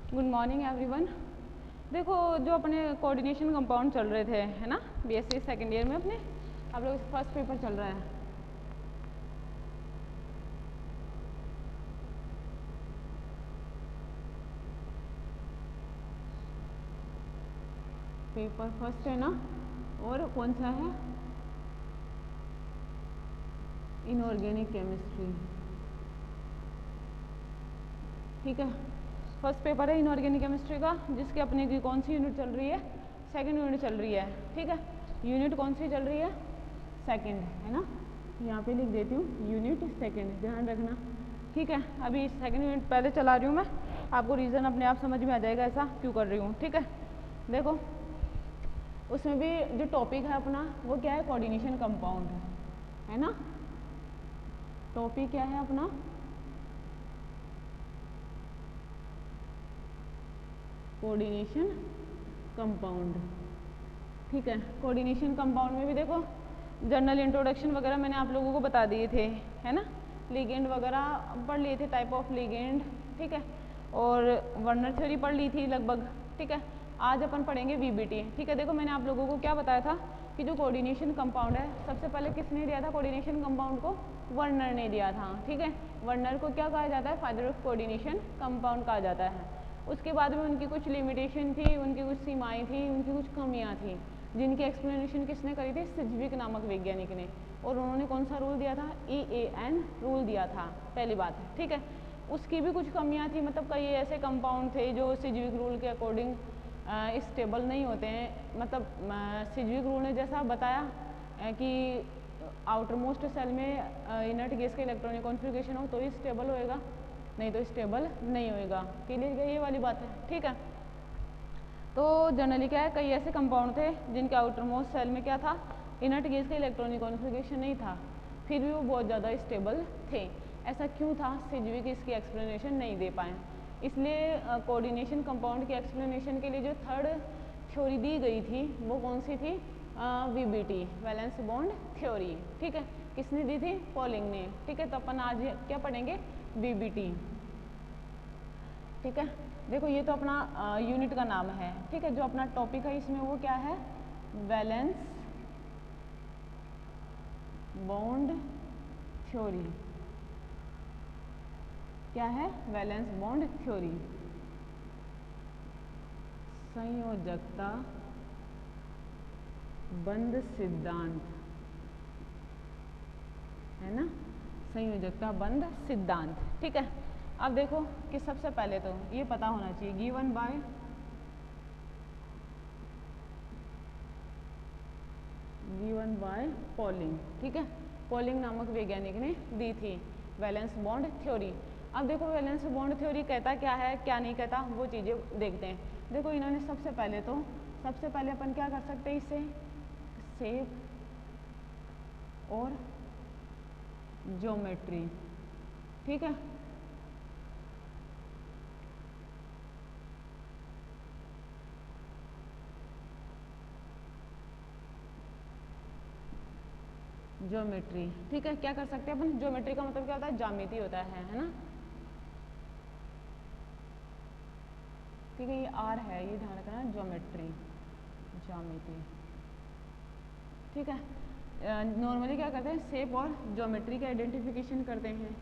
Good morning everyone. देखो जो अपने कोऑर्डिनेशन कंपाउंड चल रहे थे है ना, बीएससी सेकेंड ईयर में अपने आप लोग फर्स्ट पेपर चल रहा है। पेपर फर्स्ट है ना, और कौन सा है? Inorganic chemistry. ठीक है, फर्स्ट पेपर है इनऑर्गेनिक केमिस्ट्री का, जिसके अपने की कौन सी यूनिट चल रही है? सेकंड यूनिट चल रही है। ठीक है, यूनिट कौन सी चल रही है? सेकंड है ना, यहाँ पे लिख देती हूँ यूनिट सेकंड, ध्यान रखना। ठीक है, अभी सेकंड यूनिट पहले चला रही हूँ मैं, आपको रीज़न अपने आप समझ में आ जाएगा ऐसा क्यों कर रही हूँ। ठीक है, देखो उसमें भी जो टॉपिक है अपना वो क्या है? कोऑर्डिनेशन कंपाउंड है ना। टॉपिक क्या है अपना? Coordination compound. ठीक है, कोऑर्डिनेशन कंपाउंड में भी देखो जनरल इंट्रोडक्शन वगैरह मैंने आप लोगों को बता दिए थे है ना, लिगेंड वगैरह पढ़ लिए थे, टाइप ऑफ लिगेंड। ठीक है, और वर्नर थ्योरी पढ़ ली थी लगभग। ठीक है, आज अपन पढ़ेंगे वीबीटी। ठीक है, देखो मैंने आप लोगों को क्या बताया था कि जो कोऑर्डिनेशन कंपाउंड है सबसे पहले किसने दिया था? कोऑर्डिनेशन कंपाउंड को वर्नर ने दिया था। ठीक है, वर्नर को क्या कहा जाता है? फादर ऑफ कोऑर्डिनेशन कंपाउंड कहा जाता है। उसके बाद में उनकी कुछ लिमिटेशन थी, उनकी कुछ सीमाएं थी, उनकी कुछ कमियां थी, जिनकी एक्सप्लेनेशन किसने करी थी? सिज्विक नामक वैज्ञानिक ने। और उन्होंने कौन सा रूल दिया था? EAN रूल दिया था, पहली बात है। ठीक है, उसकी भी कुछ कमियां थी, मतलब कई ऐसे कंपाउंड थे जो सिज्विक रूल के अकॉर्डिंग स्टेबल नहीं होते हैं। मतलब सिज्विक रूल ने जैसा बताया कि आउटर मोस्ट सेल में इनर्ट गैस का इलेक्ट्रॉनिक कॉन्फ़िगरेशन हो तो ही स्टेबल होएगा, नहीं तो स्टेबल नहीं होएगा। क्लियर है ये वाली बात है? ठीक है, तो जनरली क्या है, कई ऐसे कंपाउंड थे जिनके आउटर मोस्ट सेल में क्या था? इनर्ट गैस का इलेक्ट्रॉनिक कॉन्फ़िगरेशन नहीं था, फिर भी वो बहुत ज़्यादा स्टेबल थे। ऐसा क्यों था? सिज्विक इसकी एक्सप्लेनेशन नहीं दे पाए, इसलिए कोऑर्डिनेशन कंपाउंड की एक्सप्लेनेशन के लिए जो थर्ड थ्योरी दी गई थी वो कौन सी थी? VBT, valence bond theory. ठीक है, किसने दी थी? पॉलिंग ने। ठीक है, तो अपन आज क्या पढ़ेंगे? VBT। ठीक है, देखो ये तो अपना यूनिट का नाम है। ठीक है, जो अपना टॉपिक है इसमें वो क्या है? Valence bond theory. क्या है? वैलेंस बॉन्ड थ्योरी, संयोजकता बंध सिद्धांत है ना, संयोजकता बंध सिद्धांत। ठीक है, अब देखो कि सबसे पहले तो ये पता होना चाहिए गिवन बाय पॉलिंग। ठीक है, पॉलिंग नामक वैज्ञानिक ने दी थी वैलेंस बॉन्ड थ्योरी। अब देखो वैलेंस बॉन्ड थ्योरी कहता क्या है क्या नहीं कहता, वो चीज़ें देखते हैं। देखो इन्होंने सबसे पहले अपन क्या कर सकते हैं? इससे शेप और ज्योमेट्री। ठीक है, ज्योमेट्री। ठीक है, क्या कर सकते हैं अपन? ज्योमेट्री का मतलब क्या होता है? ज्यामिति होता है ना। ठीक है, ये R है, ये ध्यान रखना, ज्योमेट्री, ज्यामिति। ठीक है, नॉर्मली क्या करते हैं? शेप और ज्योमेट्री का आइडेंटिफिकेशन करते हैं।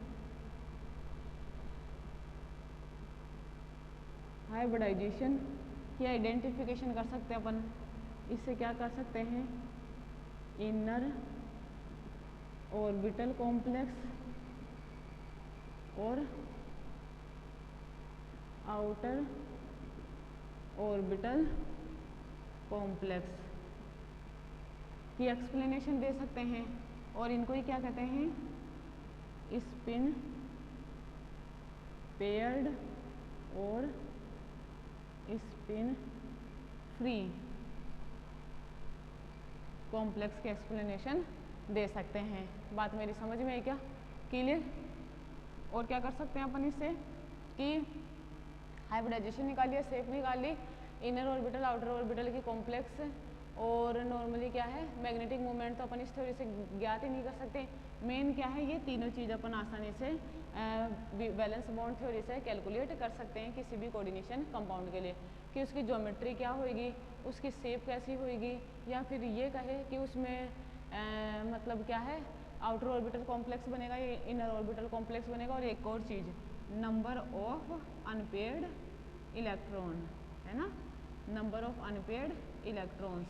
हाइब्रिडाइजेशन की आइडेंटिफिकेशन कर सकते हैं अपन। इससे क्या कर सकते हैं? इनर ऑर्बिटल कॉम्प्लेक्स और आउटर ऑर्बिटल कॉम्प्लेक्स की एक्सप्लेनेशन दे सकते हैं। और इनको ही क्या कहते हैं? स्पिन पेयर्ड और स्पिन फ्री कॉम्प्लेक्स की एक्सप्लेनेशन दे सकते हैं। बात मेरी समझ में है क्या? क्लियर? और क्या कर सकते हैं अपन इससे कि हाइब्रिडाइजेशन निकालिए, शेप निकाली, इनर ऑर्बिटल आउटर ऑर्बिटल की कॉम्प्लेक्स और नॉर्मली क्या है, मैग्नेटिक मोमेंट तो अपन इस थ्योरी से ज्ञात ही नहीं कर सकते। मेन क्या है, ये तीनों चीज़ अपन आसानी से वैलेंस बॉन्ड थ्योरी से कैलकुलेट कर सकते हैं किसी भी कोऑर्डिनेशन कंपाउंड के लिए, कि उसकी ज्योमेट्री क्या होगी, उसकी शेप कैसी होगी, या फिर ये कहे कि उसमें मतलब क्या है, आउटर ऑर्बिटल कॉम्प्लेक्स बनेगा या इनर ऑर्बिटल कॉम्प्लेक्स बनेगा। और एक और चीज़, नंबर ऑफ अनपेयर्ड इलेक्ट्रॉन, है ना, नंबर ऑफ अनपेयर्ड इलेक्ट्रॉन्स,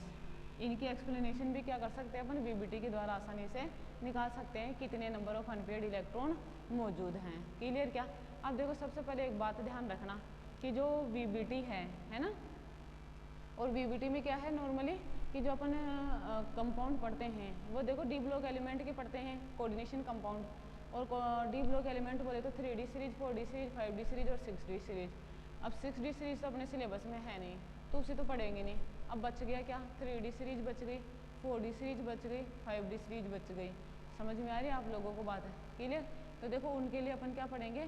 इनकी एक्सप्लेनेशन भी क्या कर सकते हैं अपन वीबीटी के द्वारा आसानी से निकाल सकते हैं, कितने नंबर ऑफ अनपेयर्ड इलेक्ट्रॉन मौजूद हैं। क्लियर क्या? अब देखो सबसे पहले एक बात ध्यान रखना कि जो वीबीटी है ना, और वीबीटी में क्या है नॉर्मली कि जो अपन कंपाउंड पढ़ते हैं वो देखो डी ब्लॉक एलिमेंट के पढ़ते हैं, कोऑर्डिनेशन कंपाउंड। और डी ब्लॉक एलिमेंट बोले तो 3D series, 4D series, 5D series और 6D सीरीज। अब 6D सीरीज तो अपने सिलेबस में है नहीं, तो उसे तो पढ़ेंगे नहीं। अब बच गया क्या, 3D सीरीज बच गई, 4D सीरीज बच गई, 5D सीरीज बच गई। समझ में आ रही है आप लोगों को बात है? क्लियर? तो देखो उनके लिए अपन क्या पढ़ेंगे,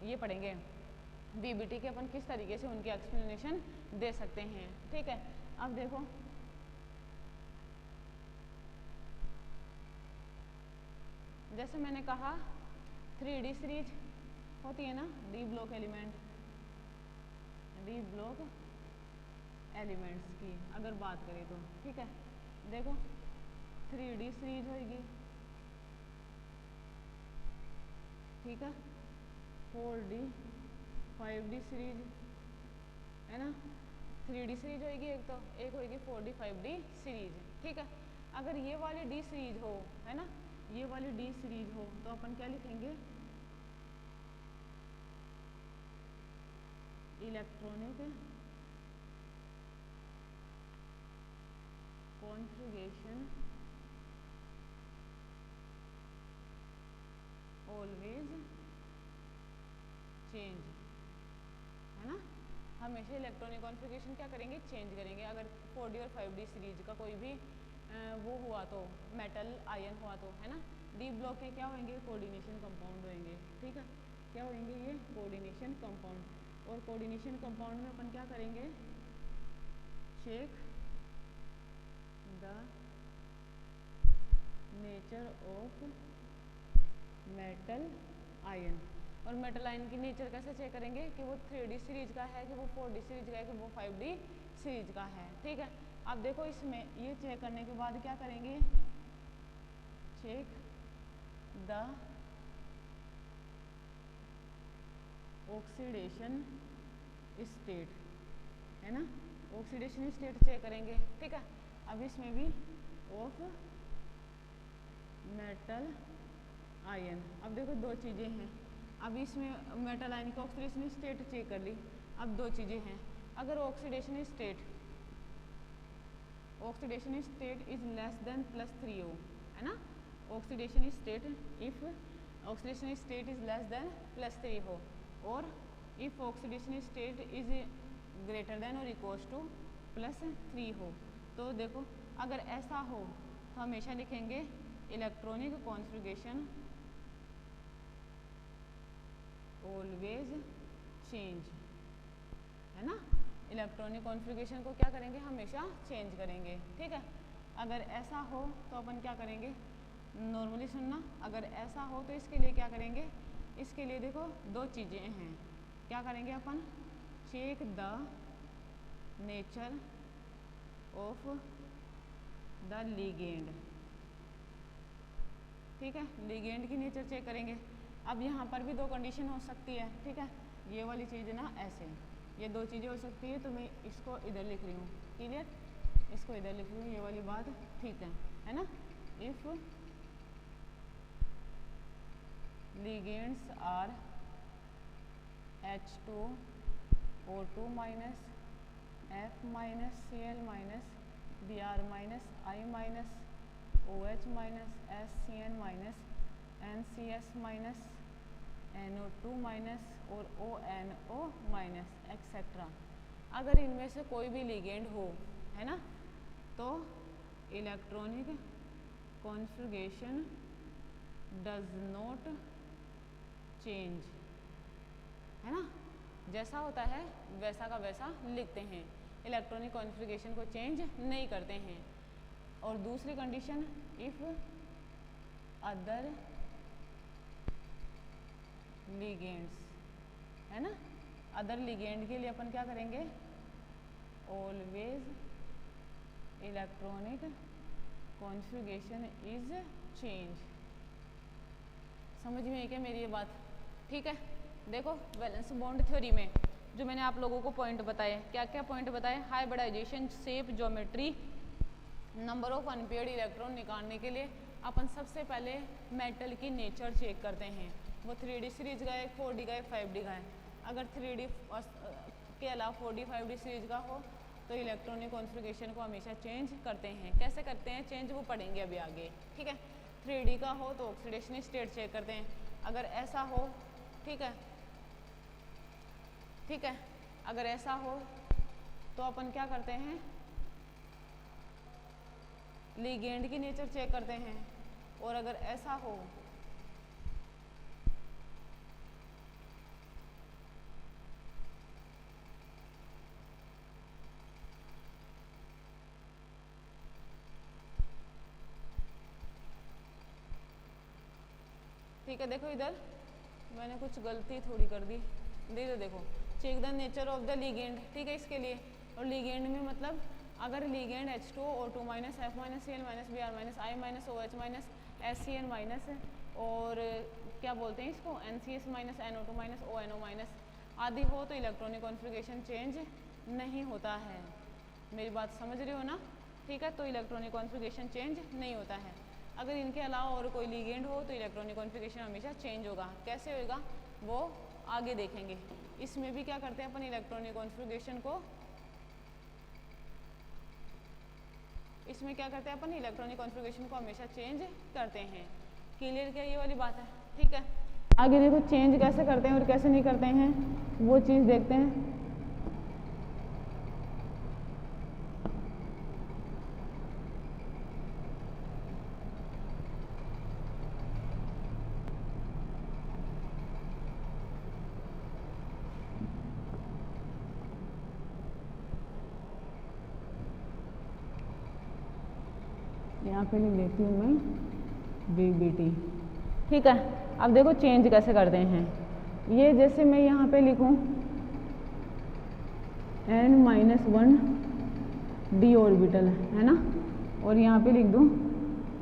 ये पढ़ेंगे वीबीटी के अपन किस तरीके से उनकी एक्सप्लेनेशन दे सकते हैं। ठीक है, अब देखो जैसे मैंने कहा 3D सीरीज होती है ना, D block element, D block elements की अगर बात करें तो, ठीक है, देखो 3D सीरीज होगी, ठीक है, 4D 5D सीरीज, है ना, 3D सीरीज होगी एक, तो एक होगी 4D 5D सीरीज। ठीक है, अगर ये वाली डी सीरीज हो, है ना, ये वाली डी सीरीज हो तो अपन क्या लिखेंगे, इलेक्ट्रॉनिक कॉन्फ़िगरेशन ऑलवेज चेंज, है ना, हमेशा इलेक्ट्रॉनिक कॉन्फ़िगरेशन क्या करेंगे, चेंज करेंगे। अगर 4D और 5D सीरीज का कोई भी वो हुआ तो, मेटल आयन हुआ तो, है ना, डी ब्लॉक के क्या होंगे, कोऑर्डिनेशन कंपाउंड होंगे। ठीक है, क्या होंगे ये, कोऑर्डिनेशन कंपाउंड। और कोऑर्डिनेशन कंपाउंड में अपन क्या करेंगे, check the nature of metal ion. और मेटल आयन की नेचर कैसे चेक करेंगे कि वो 3D सीरीज का है, कि वो 4D सीरीज का है, कि वो 5D सीरीज का है। ठीक है, अब देखो इसमें ये चेक करने के बाद क्या करेंगे, चेक द ऑक्सीडेशन स्टेट, है ना, ऑक्सीडेशन स्टेट चेक करेंगे। ठीक है, अब इसमें भी ऑफ मेटल आयन, अब देखो दो चीज़ें हैं, अब इसमें मेटल आयन की ऑक्सीडेशन स्टेट चेक कर ली। अब दो चीज़ें हैं, अगर oxidation state is less than +3O, है ना, oxidation state, if oxidation state is less than +3 हो, और if oxidation state is greater than और इक्वल्स टू +3 हो। तो देखो अगर ऐसा हो तो हमेशा लिखेंगे इलेक्ट्रॉनिक कॉन्फ़िगरेशन ऑलवेज चेंज, है ना, इलेक्ट्रॉनिक कॉन्फ़िगरेशन को क्या करेंगे, हमेशा चेंज करेंगे। ठीक है, अगर ऐसा हो तो अपन क्या करेंगे, नॉर्मली सुनना, अगर ऐसा हो तो इसके लिए क्या करेंगे, इसके लिए देखो दो चीज़ें हैं, क्या करेंगे अपन, check the nature of the ligand. ठीक है, लिगेंड की नेचर चेक करेंगे। अब यहाँ पर भी दो कंडीशन हो सकती है। ठीक है, ये वाली चीज़ ना ऐसे, ये दो चीज़ें हो सकती है, तो मैं इसको इधर लिख रही हूँ। क्लियर, इसको इधर लिख रही हूँ, ये वाली बात ठीक है ना। If ligands are H2O2 minus F minus Cl minus Br minus I minus OH minus SCN minus NCS minus NO2 minus और ONO माइनस एक्सेट्रा, अगर इनमें से कोई भी लिगेंड हो, है ना, तो electronic configuration does not change, है ना, जैसा होता है वैसा का वैसा लिखते हैं। इलेक्ट्रॉनिक कॉन्फ़िगरेशन को चेंज नहीं करते हैं। और दूसरी कंडीशन, इफ अदर लिगेंड्स, है ना, अदर लिगेंड के लिए अपन क्या करेंगे, always electronic configuration is change. समझ में आई क्या मेरी ये बात? ठीक है, देखो वैलेंस बॉन्ड थ्योरी में जो मैंने आप लोगों को पॉइंट बताए, क्या क्या पॉइंट बताए, hybridisation, shape, geometry, number of unpaired electron निकालने के लिए अपन सबसे पहले मेटल की नेचर चेक करते हैं। वो 3D सीरीज का है, 4D का है, 5D का है। अगर 3D के अलावा 4D 5D सीरीज का हो तो इलेक्ट्रॉनिक कॉन्फ़िगरेशन को हमेशा चेंज करते हैं। कैसे करते हैं चेंज, वो पढ़ेंगे अभी आगे। ठीक है, 3D का हो तो ऑक्सीडेशन स्टेट चेक करते हैं। अगर ऐसा हो, ठीक है, ठीक है, अगर ऐसा हो तो अपन क्या करते हैं, लिगेंड की नेचर चेक करते हैं। और अगर ऐसा हो ठीक है, देखो इधर मैंने कुछ गलती थोड़ी कर दी, देखो check the nature of the ligand. ठीक है, इसके लिए, और लिगेंड में मतलब अगर ligand H2 O2 minus F minus Cl minus Br minus I minus OH minus SCN minus और क्या बोलते हैं इसको NCS minus NO2 minus ONO minus आदि हो तो इलेक्ट्रॉनिक कॉन्फ़िगरेशन चेंज नहीं होता है। मेरी बात समझ रहे हो ना? ठीक है, तो इलेक्ट्रॉनिक कॉन्फ़िगरेशन चेंज नहीं होता है। अगर इनके अलावा और कोई लिगेंड हो तो इलेक्ट्रॉनिक कॉन्फ़िगरेशन हमेशा चेंज होगा। कैसे होगा वो आगे देखेंगे। इसमें भी क्या करते हैं अपन, इलेक्ट्रॉनिक कॉन्फ़िगरेशन को, इसमें क्या करते हैं अपन, इलेक्ट्रॉनिक कॉन्फ़िगरेशन को हमेशा चेंज करते हैं। क्लियर क्या ये वाली बात है? ठीक है, आगे देखो चेंज कैसे करते हैं और कैसे नहीं करते हैं वो चीज़ देखते हैं। यहाँ पे लिख देती हूँ मैं VBT। ठीक है, अब देखो चेंज कैसे करते हैं। ये जैसे मैं यहाँ पे लिखूँ N-1 d ऑर्बिटल, है ना, और यहाँ पे लिख दूँ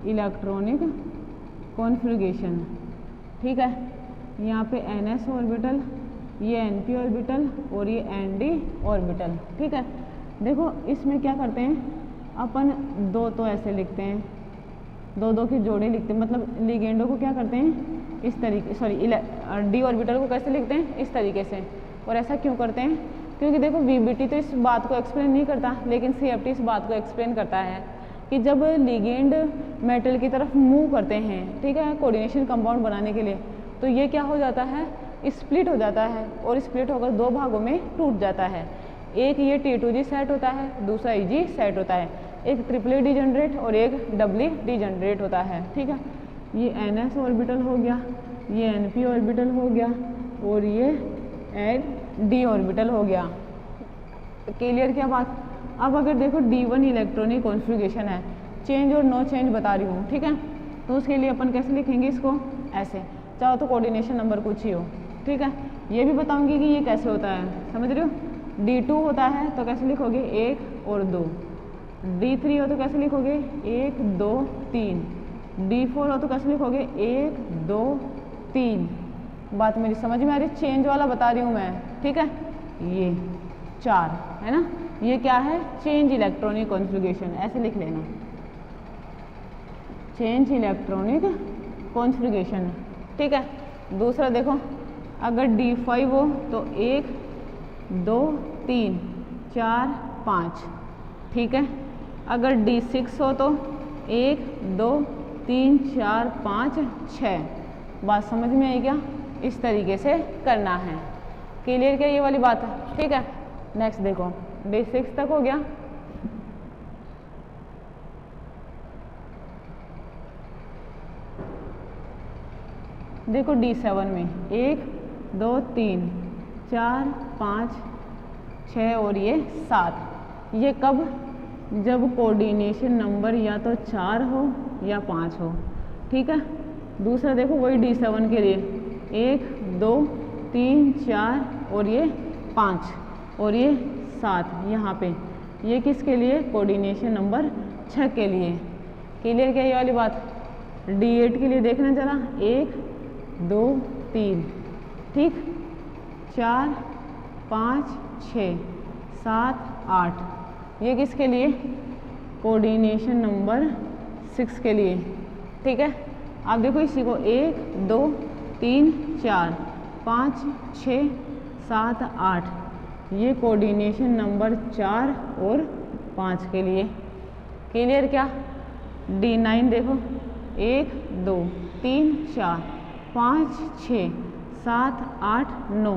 इलेक्ट्रॉनिक कॉन्फ़िगरेशन। ठीक है, यहाँ पे NS ऑर्बिटल, ये NP ऑर्बिटल और ये ND ऑर्बिटल। ठीक है, देखो इसमें क्या करते हैं अपन, दो तो ऐसे लिखते हैं, दो दो की जोड़े लिखते हैं, मतलब लिगेंडो को क्या करते हैं इस तरीके, सॉरी डी ऑर्बिटल को कैसे लिखते हैं इस तरीके से। और ऐसा क्यों करते हैं, क्योंकि देखो VBT तो इस बात को एक्सप्लेन नहीं करता, लेकिन CFT इस बात को एक्सप्लेन करता है कि जब लिगेंड मेटल की तरफ मूव करते हैं, ठीक है, कोऑर्डिनेशन कंपाउंड बनाने के लिए, तो ये क्या हो जाता है, स्प्लिट हो जाता है और स्प्लिट होकर दो भागों में टूट जाता है। एक ये T2G सेट होता है, दूसरा EG सेट होता है, एक ट्रिपली डिजनरेट और एक डबली डिजनरेट होता है। ठीक है, ये NS ऑर्बिटल हो गया, ये NP ऑर्बिटल हो गया और ये D ऑर्बिटल हो गया। क्लियर क्या बात? अब अगर देखो D1 इलेक्ट्रॉनिक कॉन्फ़िगरेशन है, चेंज और नो चेंज बता रही हूँ। ठीक है, तो उसके लिए अपन कैसे लिखेंगे इसको, ऐसे, चाहो तो कोऑर्डिनेशन नंबर कुछ ही हो। ठीक है, ये भी बताऊंगी कि ये कैसे होता है, समझ रहे हो। D2 होता है तो कैसे लिखोगे 1 और 2, D3 हो तो कैसे लिखोगे 1 2 3, D4 हो तो कैसे लिखोगे 1 2 3। बात मेरी समझ में आ रही? चेंज वाला बता रही हूँ मैं। ठीक है, ये 4 है ना, ये क्या है, चेंज इलेक्ट्रॉनिक कॉन्फ़िगरेशन, ऐसे लिख लेना, चेंज इलेक्ट्रॉनिक कॉन्फ़िगरेशन। ठीक है, दूसरा देखो, अगर D5 हो तो 1 2 3 4 5। ठीक है, अगर D6 हो तो 1 2 3 4 5 6। बात समझ में आई क्या? इस तरीके से करना है। क्लियर क्या ये वाली बात है? ठीक है, नेक्स्ट देखो, D6 तक हो गया। देखो D7 में 1 2 3 4 5 6 और ये 7। ये कब, जब कोऑर्डिनेशन नंबर या तो 4 हो या 5 हो, ठीक है। दूसरा देखो वही D7 के लिए 1 2 3 4 और ये 5 और ये 7 यहाँ पे, ये किसके लिए, कोऑर्डिनेशन नंबर 6 के लिए। क्लियर क्या ये वाली बात। D8 के लिए देखना जरा 1 2 3, ठीक, 4 5 6 7 8, ये किसके लिए, कोऑर्डिनेशन नंबर 6 के लिए, ठीक है। आप देखो इसी को 1 2 3 4 5 6 7 8, ये कोऑर्डिनेशन नंबर 4 और 5 के लिए। क्लियर क्या। D9 देखो 1 2 3 4 5 6 7 8 9,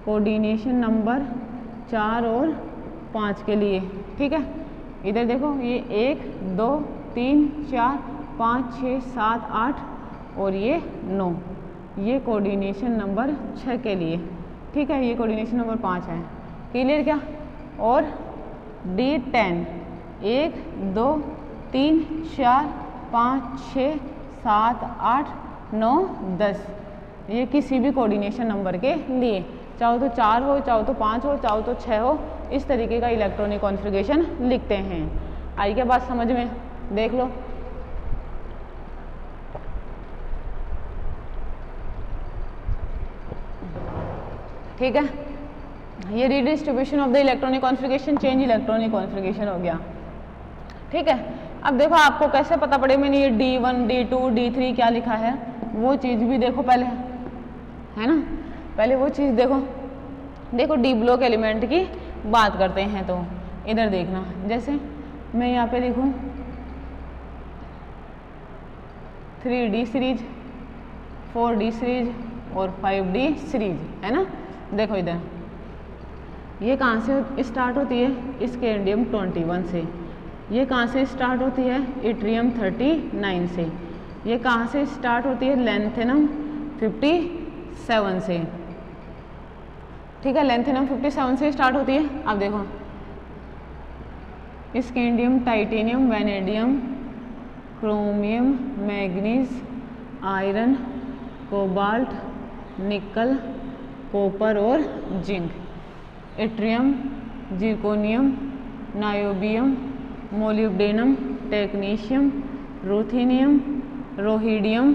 कोऑर्डिनेशन नंबर 4 और 5 के लिए, ठीक है। इधर देखो ये 1 2 3 4 5 6 7 8 और ये 9, ये कोऑर्डिनेशन नंबर 6 के लिए, ठीक है। ये कोऑर्डिनेशन नंबर 5 है। क्लियर क्या। और D10 1 2 3 4 5 6 7 8 9 10, ये किसी भी कोऑर्डिनेशन नंबर के लिए, चाहो तो 4 हो, चाहो तो 5 हो, चाहो तो 6 हो, इस तरीके का इलेक्ट्रॉनिक कॉन्फ़िगरेशन लिखते हैं। आई क्या बात समझ में, देख लो। ठीक है, ये redistribution of the electronic configuration, change electronic configuration हो गया, ठीक है। अब देखो आपको कैसे पता पड़े मैंने ये D1 D2 D3 क्या लिखा है, वो चीज़ भी देखो पहले, है ना। पहले वो चीज़ देखो, देखो डी ब्लॉक एलिमेंट की बात करते हैं तो इधर देखना, जैसे मैं यहाँ पे लिखूँ 3D सीरीज 4D सीरीज और 5D सीरीज, है ना। देखो इधर ये कहाँ से स्टार्ट होती है, स्कैंडियम 21 से। ये कहाँ से स्टार्ट होती है, इट्रियम 39 से। ये कहाँ से स्टार्ट होती है, लैंथेनम 57 से, ठीक है। लैंथेनम 57 से स्टार्ट होती है। अब देखो scandium, titanium, vanadium, chromium, manganese, iron, cobalt, nickel, copper और zinc, yttrium, zirconium, niobium, molybdenum, technetium, ruthenium, rhodium,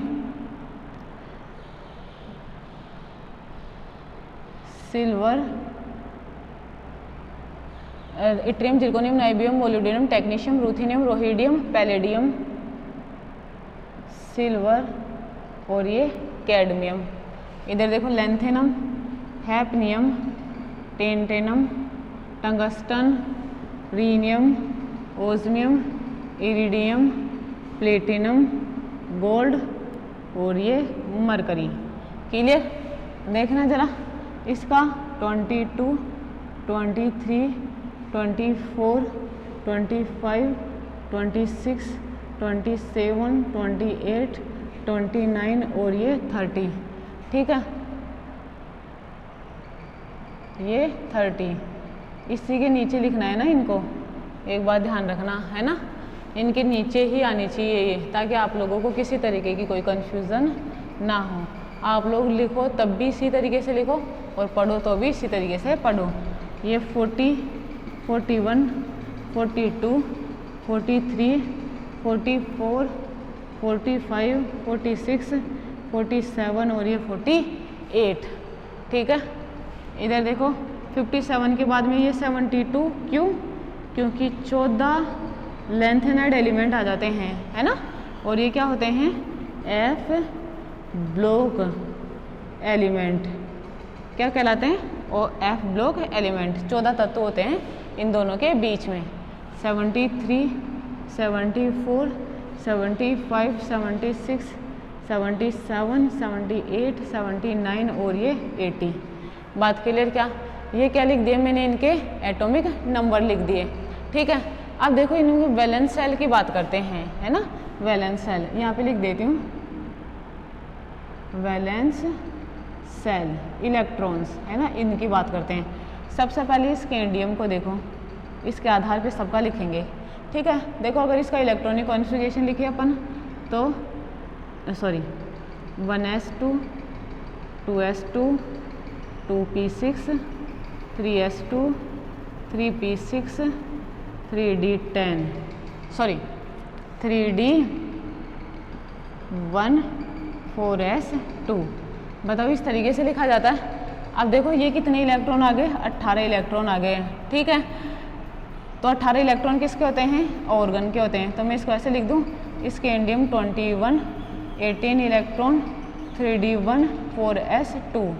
silver, yttrium, zirconium, niobium, molybdenum, technetium, ruthenium, rhodium, palladium, silver और ये कैडमियम। इधर देखो lanthanum, hafnium, tantalum, tungsten, rhenium, osmium, iridium, platinum, gold और ये mercury. Clear. देखना जरा इसका 22 23 24 25 26 27 28 29 और ये 30, ठीक है। ये 30, इसी के नीचे लिखना है ना इनको, एक बात ध्यान रखना, है ना। इनके नीचे ही आनी चाहिए ये, ताकि आप लोगों को किसी तरीके की कोई कन्फ्यूज़न ना हो। आप लोग लिखो तब भी इसी तरीके से लिखो और पढ़ो तो भी इसी तरीके से पढ़ो। ये 40 41 42 43 44 45 46 47 और ये 48, ठीक है। इधर देखो 57 के बाद में ये 72, क्यों, क्योंकि 14 लेंथेनाइड एलिमेंट आ जाते हैं, है ना। और ये क्या होते हैं, एफ ब्लॉक एलिमेंट, क्या कहलाते हैं, और एफ ब्लॉक एलिमेंट 14 तत्व होते हैं इन दोनों के बीच में। 73 74 75 76 77 78 79 और ये 80। बात क्लियर क्या। ये क्या लिख दिए मैंने, इनके एटॉमिक नंबर लिख दिए, ठीक है। अब देखो इनके वैलेंस सेल की बात करते हैं, है ना। वैलेंस सेल यहाँ पे लिख देती हूँ, वैलेंस सेल इलेक्ट्रॉन्स, है ना, इनकी बात करते हैं। सबसे पहले स्कैंडियम को देखो, इसके आधार पे सबका लिखेंगे, ठीक है। देखो अगर इसका इलेक्ट्रॉनिक कॉन्फ़िगरेशन लिखे अपन तो 1s2 2s2 2p6 3s2 3p6 3d10 3d1 4s2। बताओ इस तरीके से लिखा जाता है। अब देखो ये कितने इलेक्ट्रॉन आ गए, 18 इलेक्ट्रॉन आ गए, ठीक है। तो 18 इलेक्ट्रॉन किसके होते हैं, ऑर्गन के होते हैं। तो मैं इसको ऐसे लिख दूँ, scandium 21 18 electron 3d1 4s2।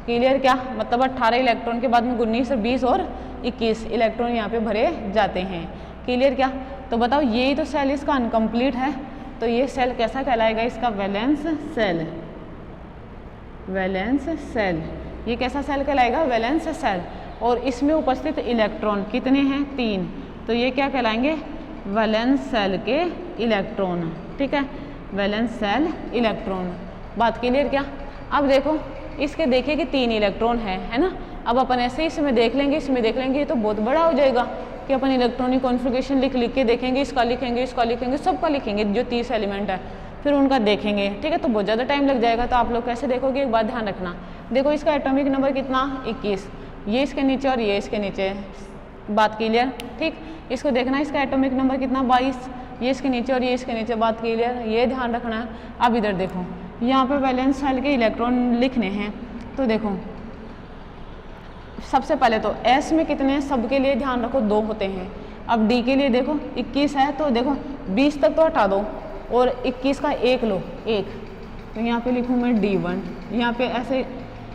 Clear? क्या मतलब 18 इलेक्ट्रॉन के बाद में 19 और 20 और 21 इलेक्ट्रॉन यहाँ पे भरे जाते हैं। क्लियर? क्या? तो बताओ यही तो सेल इसका अनकम्प्लीट है, तो ये सेल कैसा कहलाएगा, इसका वैलेंस सेल। वैलेंस सेल, ये कैसा सेल कहलाएगा, वैलेंस सेल। और इसमें उपस्थित इलेक्ट्रॉन कितने हैं, 3, तो ये क्या कहलाएंगे, वैलेंस सेल के इलेक्ट्रॉन, ठीक है। वैलेंस सेल इलेक्ट्रॉन, बात क्लियर? क्या? अब देखो इसके देखिए कि 3 इलेक्ट्रॉन है ना। अब अपन ऐसे ही इसमें देख लेंगे, इसमें देख लेंगे, ये तो बहुत बड़ा हो जाएगा कि अपन इलेक्ट्रॉनिक कॉन्फ़िगरेशन लिख के देखेंगे, इसका लिखेंगे, इसका लिखेंगे, सबका लिखेंगे जो 30 एलिमेंट है, फिर उनका देखेंगे, ठीक है। तो बहुत ज़्यादा टाइम लग जाएगा। तो आप लोग कैसे देखोगे, एक बात ध्यान रखना। देखो इसका एटॉमिक नंबर कितना, 21, ये इसके नीचे और ये इसके नीचे, बात क्लियर? ठीक, इसको देखना इसका एटॉमिक नंबर कितना, 22, ये इसके नीचे और ये इसके नीचे, बात क्लियर? ये ध्यान रखना है। अब इधर देखो, यहाँ पे वैलेंस सेल के इलेक्ट्रॉन लिखने हैं। तो देखो सबसे पहले तो S में कितने हैं, सबके लिए ध्यान रखो 2 होते हैं। अब D के लिए देखो 21 है, तो देखो 20 तक तो हटा दो और 21 का 1 लो, 1, तो यहाँ पे लिखूँ मैं D1। यहाँ पे ऐसे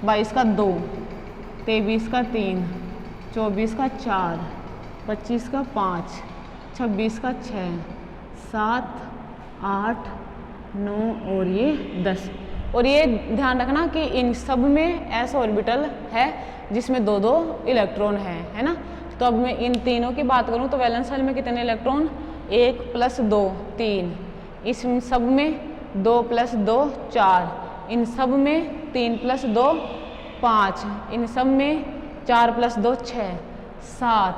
22 का 2, 23 का 3, 24 का 4, 25 का 5, 26 का 6, 7, 8, 9 और ये 10। और ये ध्यान रखना कि इन सब में s ऑर्बिटल है जिसमें 2-2 इलेक्ट्रॉन है ना। तो अब मैं इन तीनों की बात करूं तो वैलेंस सेल में कितने इलेक्ट्रॉन, 1 + 2 3, इस सब में 2 + 2 4, इन सब में 3 + 2 5, इन सब में 4 + 2 6, 7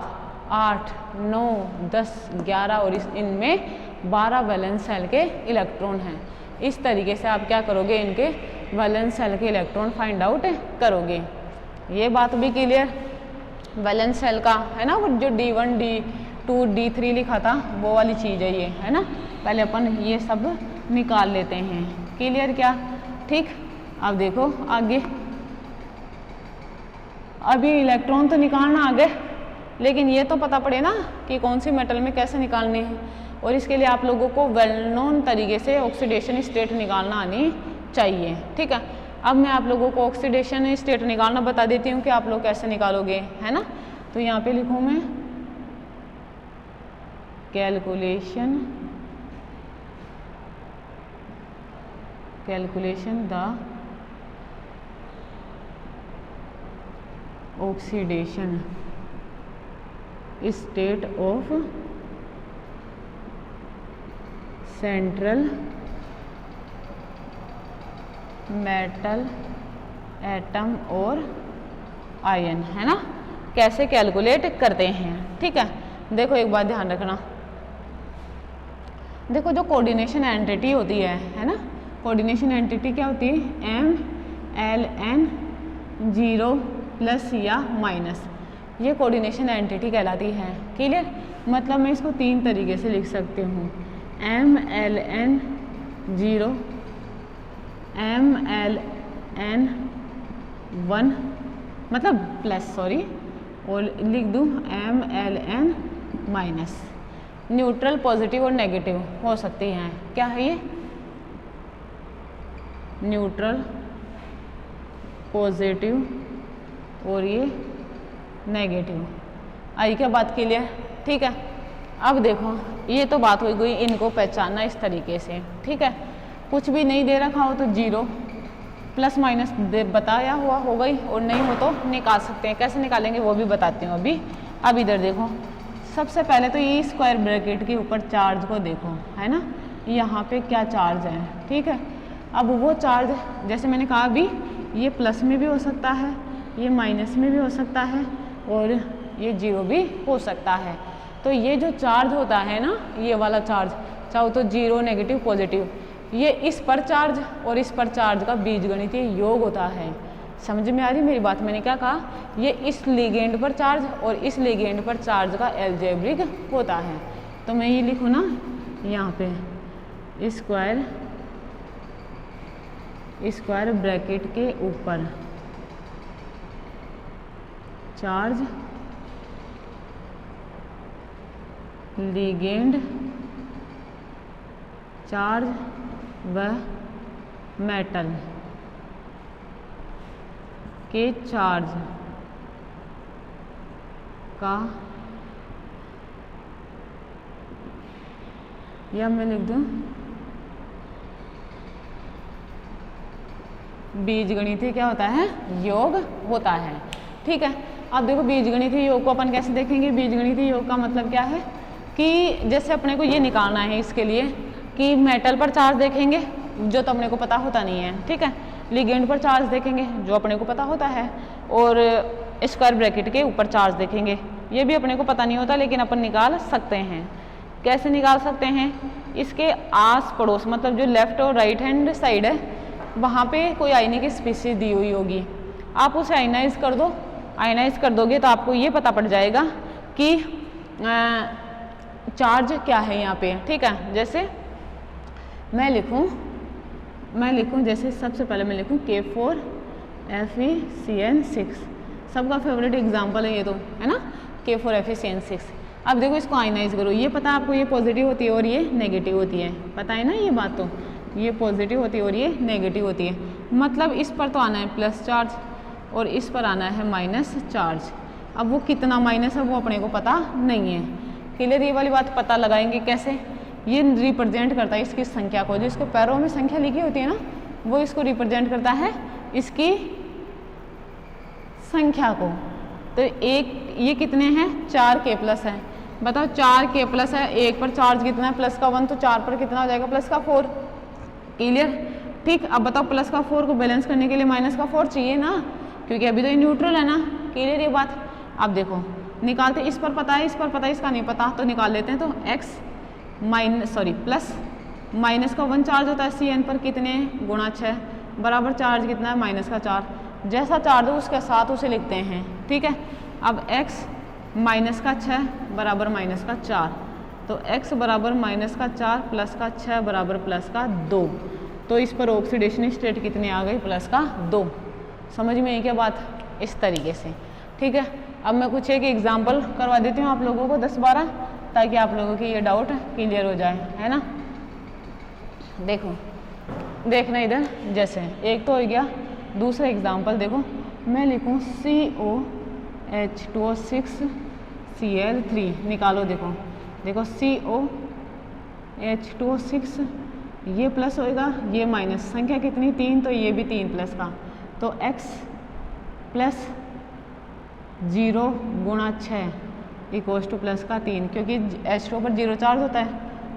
8 9 10 11 और इनमें 12 वैलेंस सेल के इलेक्ट्रॉन हैं। इस तरीके से आप क्या करोगे, इनके वैलेंस सेल के इलेक्ट्रॉन फाइंड आउट करोगे। ये बात भी क्लियर? वैलेंस सेल का है ना, वो जो D1 D2 D3 लिखा था वो वाली चीज़ है ये, है ना। पहले अपन ये सब निकाल लेते हैं। क्लियर? क्या? ठीक। अब देखो आगे, अभी इलेक्ट्रॉन तो निकालना आगे, लेकिन ये तो पता पड़े ना कि कौन सी मेटल में कैसे निकालने हैं। और इसके लिए आप लोगों को वेल नोन तरीके से ऑक्सीडेशन स्टेट निकालना आनी चाहिए, ठीक है। अब मैं आप लोगों को ऑक्सीडेशन स्टेट निकालना बता देती हूँ कि आप लोग कैसे निकालोगे, है ना। तो यहाँ पे लिखूँ मैं calculation the oxidation state of central metal atom और आयन, है ना। कैसे कैलकुलेट करते हैं, ठीक है। देखो एक बात ध्यान रखना, देखो जो कोऑर्डिनेशन एंटिटी होती है ना, कोऑर्डिनेशन एंटिटी क्या होती है, MLN 0 प्लस या माइनस, ये कोऑर्डिनेशन एंटिटी कहलाती है। क्लियर? मतलब मैं इसको 3 तरीके से लिख सकती हूँ, MLN 0, MLN 1 मतलब प्लस, सॉरी, और लिख दूँ MLN माइनस। न्यूट्रल, पॉजिटिव और नेगेटिव हो सकती हैं। क्या है ये? न्यूट्रल, पॉजिटिव और ये नेगेटिव। आई क्या बात क्लियर? ठीक है। अब देखो ये तो बात हो गई इनको पहचानना इस तरीके से, ठीक है। कुछ भी नहीं दे रखा हो तो 0 प्लस माइनस बताया हुआ हो गई, और नहीं हो तो निकाल सकते हैं। कैसे निकालेंगे वो भी बताती हूँ अभी। अब इधर देखो, सबसे पहले तो ये स्क्वायर ब्रैकेट के ऊपर चार्ज को देखो, है ना। यहाँ पे क्या चार्ज है, ठीक है। अब वो चार्ज जैसे मैंने कहा अभी, ये प्लस में भी हो सकता है, ये माइनस में भी हो सकता है, और ये 0 भी हो सकता है। तो ये जो चार्ज होता है ना, ये वाला चार्ज, चाहे तो 0, नेगेटिव, पॉजिटिव, ये इस पर चार्ज और इस पर चार्ज का बीजगणितीय योग होता है। समझ में आ रही मेरी बात? मैंने क्या कहा, ये इस लिगेंड पर चार्ज और इस लिगेंड पर चार्ज का एल्जेब्रिक होता है। तो मैं ये लिखूँ ना यहाँ पे स्क्वायर ब्रैकेट के ऊपर चार्ज लिगेंड चार्ज व मेटल के चार्ज का, या मैं लिख दूं बीजगणितीय क्या होता है, योग होता है। ठीक है, अब देखो बीजगणितीय योग को अपन कैसे देखेंगे। बीजगणितीय योग का मतलब क्या है कि जैसे अपने को ये निकालना है इसके लिए कि मेटल पर चार्ज देखेंगे जो तो अपने को पता होता नहीं है, ठीक है, लिगेंड पर चार्ज देखेंगे जो अपने को पता होता है, और स्क्वायर ब्रैकेट के ऊपर चार्ज देखेंगे, ये भी अपने को पता नहीं होता लेकिन अपन निकाल सकते हैं। कैसे निकाल सकते हैं, इसके आस पड़ोस मतलब जो लेफ्ट और राइट हैंड साइड है वहाँ पे कोई आयनिक स्पीशीज दी हुई होगी, आप उसे आयनाइज कर दो। आयनाइज कर दोगे तो आपको ये पता पड़ जाएगा कि चार्ज क्या है यहाँ पे। ठीक है, जैसे मैं लिखूँ जैसे सबसे पहले मैं लिखूँ K4FeCN6, सबका फेवरेट एग्जाम्पल है ये तो, है ना, K4FeCN6। अब देखो इसको आयनाइज करो, ये पता है आपको ये पॉजिटिव होती है और ये नेगेटिव होती है, पता है ना ये बात, तो ये पॉजिटिव होती है और ये नेगेटिव होती है, मतलब इस पर तो आना है प्लस चार्ज और इस पर आना है माइनस चार्ज। अब वो कितना माइनस है वो अपने को पता नहीं है। क्लियर, ये वाली बात पता लगाएंगे कैसे, ये रिप्रेजेंट करता है इसकी संख्या को, जो इसको पैरों में संख्या लिखी होती है ना वो इसको रिप्रेजेंट करता है इसकी संख्या को। तो एक ये कितने हैं, 4K प्लस है, बताओ 4K प्लस है, एक पर चार्ज कितना है प्लस का 1, तो 4 पर कितना हो जाएगा प्लस का 4। क्लियर, ठीक। अब बताओ प्लस का 4 को बैलेंस करने के लिए माइनस का 4 चाहिए ना, क्योंकि अभी तो ये न्यूट्रल है ना। क्लियर ये बात। अब देखो निकालते, इस पर पता है, इस पर पता है, इसका नहीं पता, तो निकाल लेते हैं। तो x प्लस माइनस का 1 चार्ज होता है CN पर, कितने गुणा 6 बराबर चार्ज कितना है माइनस का 4, जैसा चार्ज हो उसके साथ उसे लिखते हैं। ठीक है, अब x माइनस का 6 बराबर माइनस का 4, तो x बराबर माइनस का 4 प्लस का 6 बराबर प्लस का 2, तो इस पर ऑक्सीडेशन स्टेट कितने आ गई, प्लस का 2। समझ में आई क्या बात, इस तरीके से। ठीक है, अब मैं कुछ एक एग्जाम्पल करवा देती हूँ आप लोगों को 10-12, ताकि आप लोगों की ये डाउट क्लियर हो जाए, है ना। देखो देखना इधर, जैसे एक तो हो गया, दूसरा एग्जाम्पल देखो, मैं लिखूँ COH2O6Cl3, निकालो। देखो COH2O6, ये प्लस होएगा ये माइनस, संख्या कितनी 3, तो ये भी 3 प्लस का, तो x प्लस 0 गुणा 6 इक्वल्स टू प्लस का 3, क्योंकि H2O पर 0 चार्ज होता है,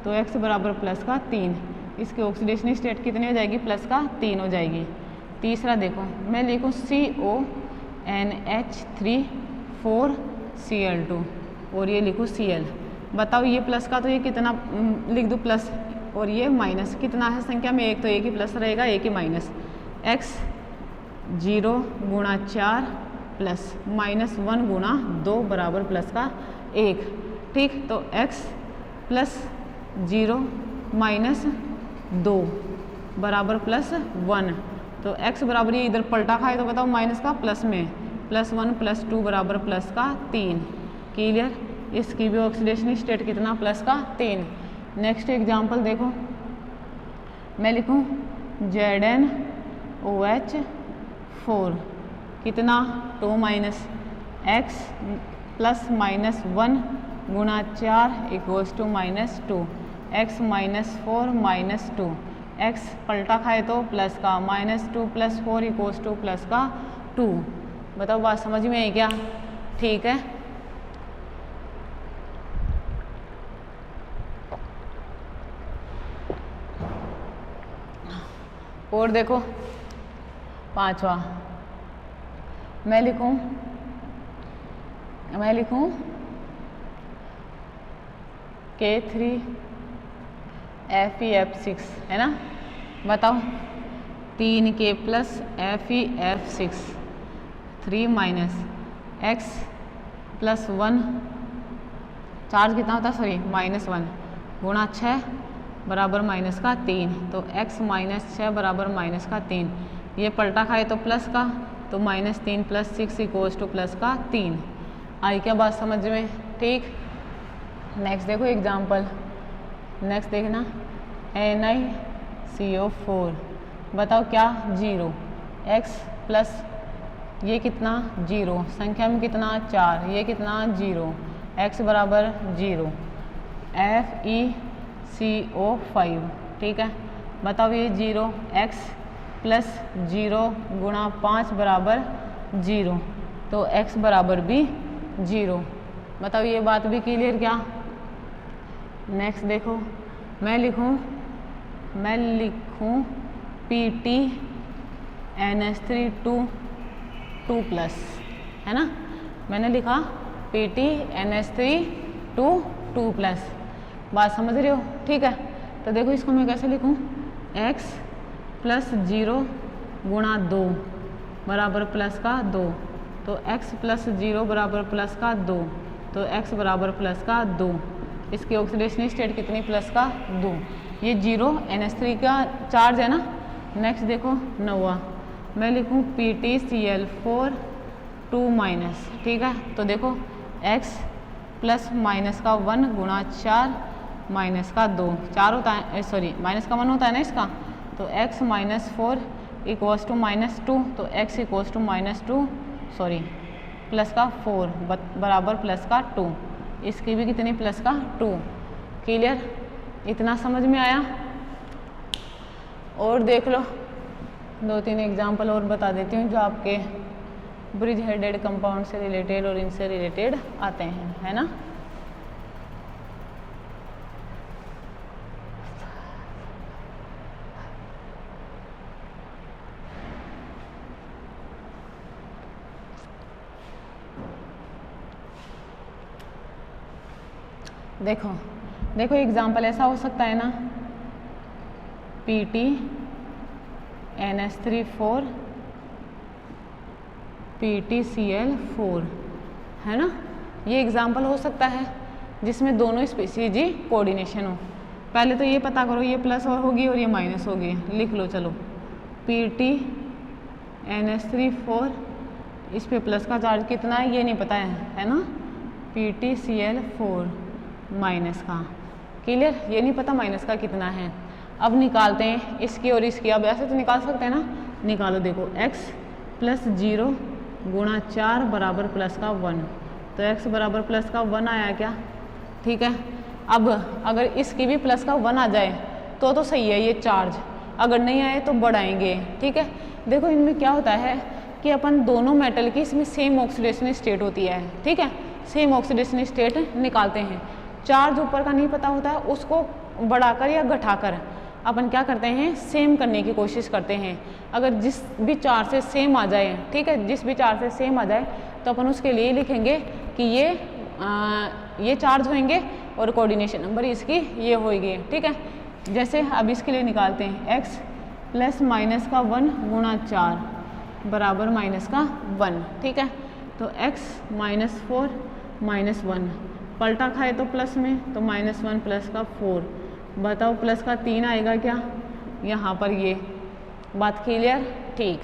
तो x बराबर प्लस का 3, इसकी ऑक्सीडेशन स्टेट कितनी हो जाएगी, प्लस का 3 हो जाएगी। तीसरा देखो, मैं लिखूँ CONH3,4Cl2 और ये लिखूँ Cl। बताओ ये प्लस का, तो ये कितना लिख दूँ प्लस, और ये माइनस, कितना है संख्या में, एक तो एक ही प्लस रहेगा एक ही माइनस, x 0 गुणा 4 प्लस माइनस 1 गुणा 2 बराबर प्लस का 1। ठीक, तो x प्लस 0 माइनस 2 बराबर प्लस 1, तो x बराबर ये इधर पलटा खाए तो बताओ माइनस का प्लस में, प्लस 1 प्लस 2 बराबर प्लस का 3। क्लियर, इसकी भी ऑक्सीडेशन स्टेट कितना, प्लस का 3। नेक्स्ट एग्जाम्पल देखो, मैं लिखूँ ZnOH4, कितना 2 माइनस x प्लस माइनस 1 गुणा 4 equals to minus 2, x minus 4 minus 2, x पलटा खाए तो प्लस का, minus 2 plus 4 equals to plus का 2। बताओ बात समझ में आई क्या। ठीक है, और देखो 5वां, मैं लिखूं मैं लिखूं K3 FeF6 है ना। बताओ 3K plus FeF6 3 minus x plus 1 charge कितना होता है, सॉरी -1 गुणा 6 बराबर माइनस का 3, तो x माइनस 6 बराबर माइनस का 3। ये पलटा खाए तो प्लस का, तो -3 + 6 = प्लस का 3। आई क्या बात समझ में? ठीक। नेक्स्ट देखो एग्जाम्पल, नेक्स्ट देखना NiCO4। बताओ क्या 0, x प्लस ये कितना 0, संख्या में कितना 4, ये कितना 0, x बराबर 0, FeCO5। ठीक है। बताओ ये 0, x प्लस 0 गुणा 5 बराबर 0, तो x बराबर भी 0। बताओ ये बात भी क्लियर क्या? नेक्स्ट देखो, मैं लिखूं PT NH3 2 प्लस है ना। मैंने लिखा PT NH3 2 प्लस। बात समझ रहे हो? ठीक है। तो देखो इसको मैं कैसे लिखूं, x प्लस 0 गुणा 2 बराबर प्लस का 2, तो x प्लस 0 बराबर प्लस का 2, तो x बराबर प्लस का 2। इसकी ऑक्सीडेशन स्टेट कितनी, प्लस का 2। ये 0 NH3 का चार्ज है ना। नेक्स्ट देखो 9वां, मैं लिखूं PtCl4 2 माइनस। ठीक है। तो देखो x प्लस माइनस का 1 गुणा 4 माइनस का 2, 4 होता है, सॉरी माइनस का 1 होता है ना इसका, तो x माइनस 4 = -2, तो x = -2 सॉरी प्लस का 4 बराबर प्लस का 2। इसकी भी कितनी, प्लस का 2। क्लियर? इतना समझ में आया? और देख लो 2-3 एग्जाम्पल और बता देती हूँ जो आपके ब्रिज हेडेड कंपाउंड से रिलेटेड और इनसे रिलेटेड आते हैं, है ना। देखो देखो एग्जाम्पल ऐसा हो सकता है ना, PT NH3 4 PTCl4 है ना। ये एग्जाम्पल हो सकता है जिसमें दोनों स्पीसीज ही कोऑर्डिनेशन हो। पहले तो ये पता करो, ये प्लस और होगी और ये माइनस होगी। लिख लो चलो, PT NH3 4, इस पे प्लस का चार्ज कितना है ये नहीं पता है ना। PTCl4 माइनस का, क्लियर? ये नहीं पता माइनस का कितना है। अब निकालते हैं इसकी और इसकी। अब ऐसे तो निकाल सकते हैं ना, निकालो। देखो x प्लस 0 गुणा 4 बराबर प्लस का 1, तो x बराबर प्लस का 1 आया क्या? ठीक है। अब अगर इसकी भी प्लस का 1 आ जाए तो सही है ये चार्ज, अगर नहीं आए तो बढ़ाएंगे। ठीक है। देखो इनमें क्या होता है कि अपन दोनों मेटल की इसमें सेम ऑक्सीडेशन स्टेट होती है। ठीक है। सेम ऑक्सीडेशन स्टेट निकालते हैं। चार्ज ऊपर का नहीं पता होता है, उसको बढ़ाकर या घटाकर अपन क्या करते हैं, सेम करने की कोशिश करते हैं। अगर जिस भी चार्ज से सेम आ जाए, ठीक है, जिस भी चार्ज से सेम आ जाए तो अपन उसके लिए लिखेंगे कि ये चार्ज होंगे और कोऑर्डिनेशन नंबर इसकी ये होगी। ठीक है। जैसे अब इसके लिए निकालते हैं, x प्लस माइनस का 1 गुणा 4 बराबर माइनस का 1। ठीक है। तो x -4 -1 पलटा खाए तो प्लस में, तो -1 प्लस का 4। बताओ प्लस का 3 आएगा क्या यहाँ पर? ये बात क्लियर? ठीक।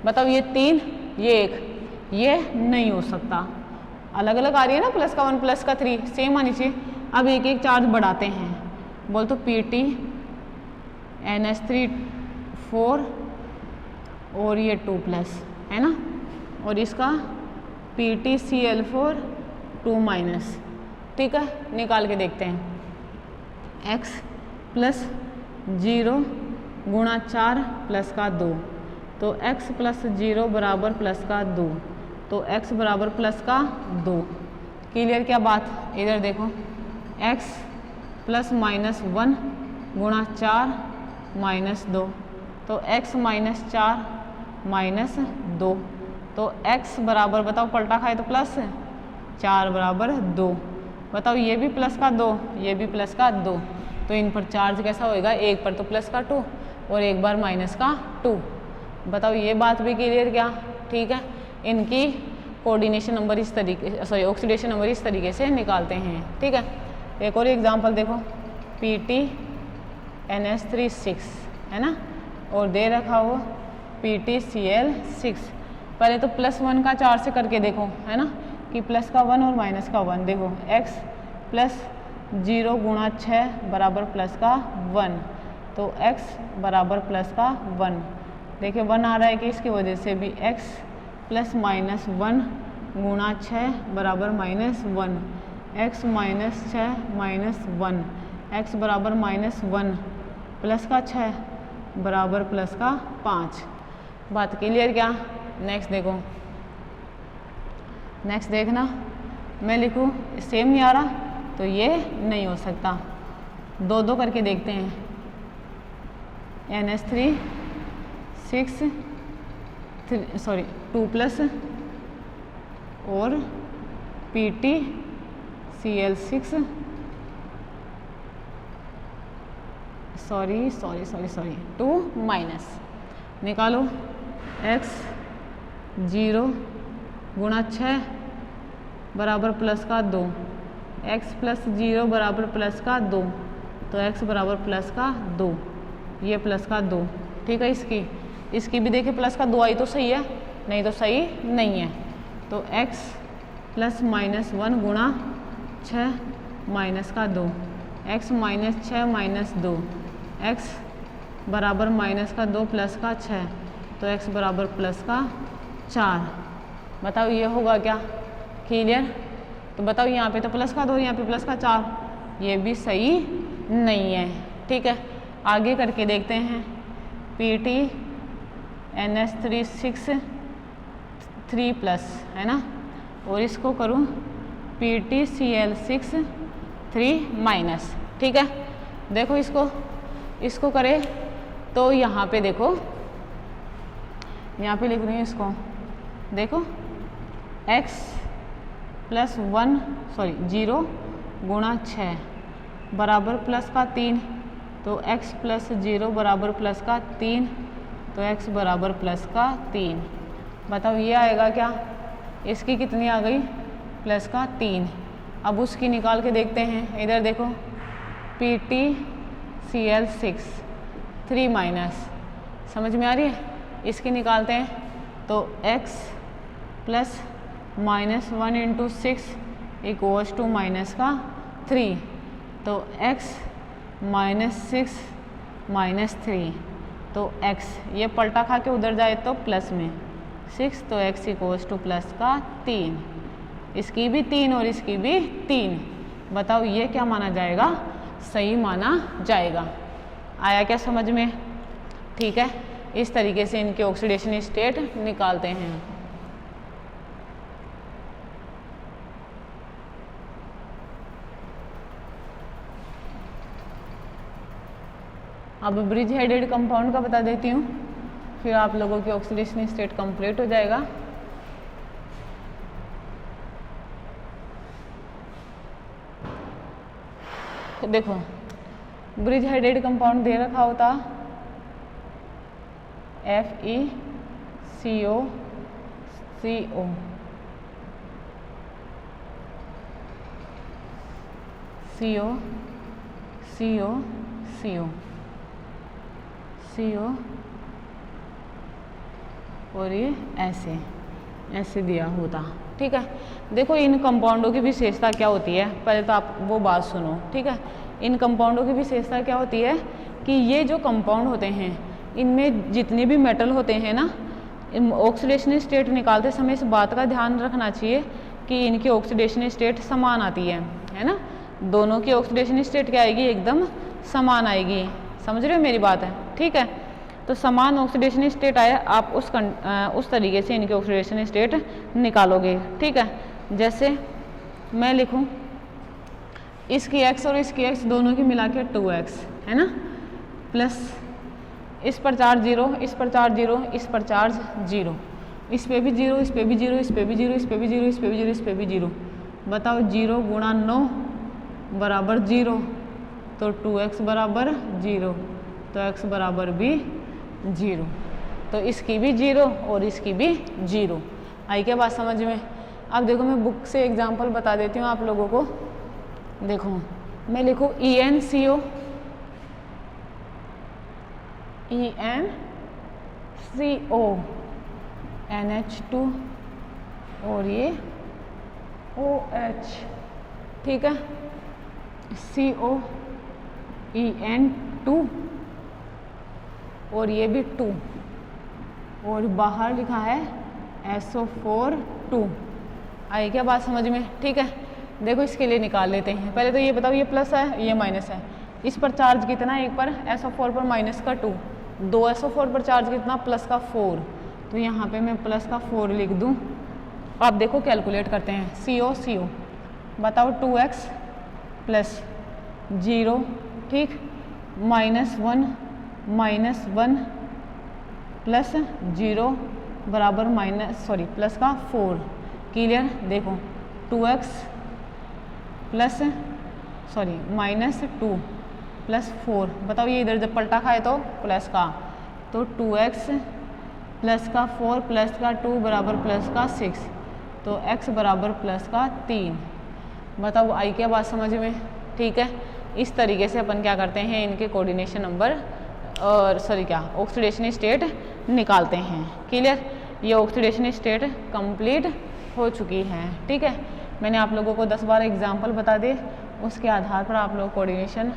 बताओ ये 3 ये 1, ये नहीं हो सकता। अलग अलग आ रही है ना, प्लस का 1 प्लस का 3 सेम आनी चाहिए। अब एक एक चार्ज बढ़ाते हैं। बोल तो PT NH3 4 और ये 2 प्लस है ना, और इसका PTCl4 2 माइनस। ठीक है। निकाल के देखते हैं। x प्लस 0 गुणा 4 प्लस का 2, तो x प्लस 0 बराबर प्लस का 2, तो x बराबर प्लस का 2। क्लियर क्या बात? इधर देखो, x प्लस -1 गुणा 4 -2, तो x -4 -2, तो x बराबर बताओ पलटा खाए तो प्लस 4 बराबर 2। बताओ ये भी प्लस का 2, ये भी प्लस का 2, तो इन पर चार्ज कैसा होएगा, एक पर तो प्लस का 2 और एक बार माइनस का 2। बताओ ये बात भी क्लियर क्या? ठीक है, इनकी कोऑर्डिनेशन नंबर इस तरीके, सॉरी ऑक्सीडेशन नंबर इस तरीके से निकालते हैं। ठीक है, एक और एग्जांपल देखो, PtNH3 है ना, और दे रखा हो PtCl6। पहले तो +1 का 4 से करके देखो, है ना, कि प्लस का 1 और माइनस का 1। देखो x + 0 × 6 बराबर प्लस का 1, तो x बराबर प्लस का 1। देखिए 1 आ रहा है कि इसकी वजह से भी x + -1 × 6 बराबर -1, x - 6 - 1, x बराबर -1 प्लस का 6 बराबर प्लस का 5। बात क्लियर क्या? नेक्स्ट देखो, नेक्स्ट देखना, मैं लिखूँ सेम नहीं आ रहा तो ये नहीं हो सकता, 2 करके देखते हैं। NH3 2+ और PtCl6 2 निकालो। x 0 × 6 बराबर प्लस का 2, x + 0 बराबर प्लस का 2, तो x बराबर प्लस का 2, ये प्लस का 2। ठीक है, इसकी भी देखिए प्लस का 2 आई तो सही है, नहीं तो सही नहीं है। तो x + -1 × 6 माइनस का 2, x - 6 - 2, x बराबर -2 प्लस का 6, तो x बराबर प्लस का 4। बताओ ये होगा क्या? क्लियर? तो बताओ यहाँ पे तो प्लस का 2, यहाँ पे प्लस का 4, ये भी सही नहीं है। ठीक है, आगे करके देखते हैं। PtNH3 3+ है ना, और इसको करूँ PtCl6 3-। ठीक है, देखो इसको करें तो यहाँ पे देखो, यहाँ पे लिख रही हूँ इसको, देखो x + 0 × 6 बराबर प्लस का 3, तो x + 0 बराबर प्लस का 3, तो x बराबर प्लस का 3। बताओ ये आएगा क्या? इसकी कितनी आ गई? प्लस का 3। अब उसकी निकाल के देखते हैं, इधर देखो PtCl6 3-। समझ में आ रही है? इसकी निकालते हैं तो x + -1 × 6 = -3, तो x -6 - 3, तो x ये पलटा खा के उधर जाए तो प्लस में 6, तो x = प्लस का 3। इसकी भी 3 और इसकी भी 3। बताओ ये क्या माना जाएगा? सही माना जाएगा। आया क्या समझ में? ठीक है, इस तरीके से इनके ऑक्सीडेशन स्टेट निकालते हैं। अब ब्रिज हेडेड कंपाउंड का बता देती हूँ, फिर आप लोगों की ऑक्सीडेशन स्टेट कंप्लीट हो जाएगा। देखो ब्रिज हेडेड कंपाउंड दे रखा होता FeCO CO, CO CO CO CO, और ये ऐसे दिया होता। ठीक है, देखो इन कंपाउंडों की विशेषता क्या होती है, पहले तो आप वो बात सुनो। ठीक है, इन कंपाउंडों की विशेषता क्या होती है कि ये जो कंपाउंड होते हैं इनमें जितने भी मेटल होते हैं ना, ऑक्सीडेशन स्टेट निकालते समय इस बात का ध्यान रखना चाहिए कि इनकी ऑक्सीडेशन स्टेट समान आती है ना, दोनों की ऑक्सीडेशन स्टेट क्या आएगी? एकदम समान आएगी। समझ रहे हो मेरी बात है? ठीक है, तो समान ऑक्सीडेशन स्टेट आया, आप उस तरीके से इनके ऑक्सीडेशन स्टेट निकालोगे। ठीक है, जैसे मैं लिखूं इसकी x और इसकी x दोनों की मिला के 2x है ना, प्लस इस पर चार्ज 0, इस पर चार्ज 0, इस पर चार्ज 0, इस पे भी 0, इस पे भी 0, इस पे भी 0, इस पे भी 0, इस पे भी 0, इस पे भी 0, बताओ 0 गुणा 9 बराबर 0, तो 2x बराबर 0, तो x बराबर भी 0, तो इसकी भी 0 और इसकी भी 0। आई क्या बात समझ में? अब देखो मैं बुक से एग्जांपल बता देती हूँ आप लोगों को। देखो मैं लिखूँ EnCO, NH2 और ये OH, ठीक है, CO En2 और ये भी 2 और बाहर लिखा है SO4 2। आई क्या बात समझ में? ठीक है, देखो इसके लिए निकाल लेते हैं। पहले तो ये बताओ ये प्लस है ये माइनस है, इस पर चार्ज कितना है? एक पर SO4 पर माइनस का 2, 2 SO4 पर चार्ज कितना? प्लस का 4, तो यहाँ पे मैं प्लस का 4 लिख दूँ। आप देखो कैलकुलेट करते हैं। CO बताओ 2x प्लस 0, ठीक, -1 प्लस 0 बराबर प्लस का 4। क्लियर? देखो 2x प्लस -2 प्लस 4, बताओ ये इधर जब पलटा खाए तो प्लस का, तो 2x प्लस का 4 प्लस का 2 बराबर प्लस का 6, तो x बराबर प्लस का 3। बताओ आई क्या बात समझ में? ठीक है, इस तरीके से अपन क्या करते हैं, इनके कोऑर्डिनेशन नंबर और ऑक्सीडेशन स्टेट निकालते हैं। क्लियर? ये ऑक्सीडेशन स्टेट कंप्लीट हो चुकी है। ठीक है, मैंने आप लोगों को 10-12 एग्जाम्पल बता दिए, उसके आधार पर आप लोग कोऑर्डिनेशन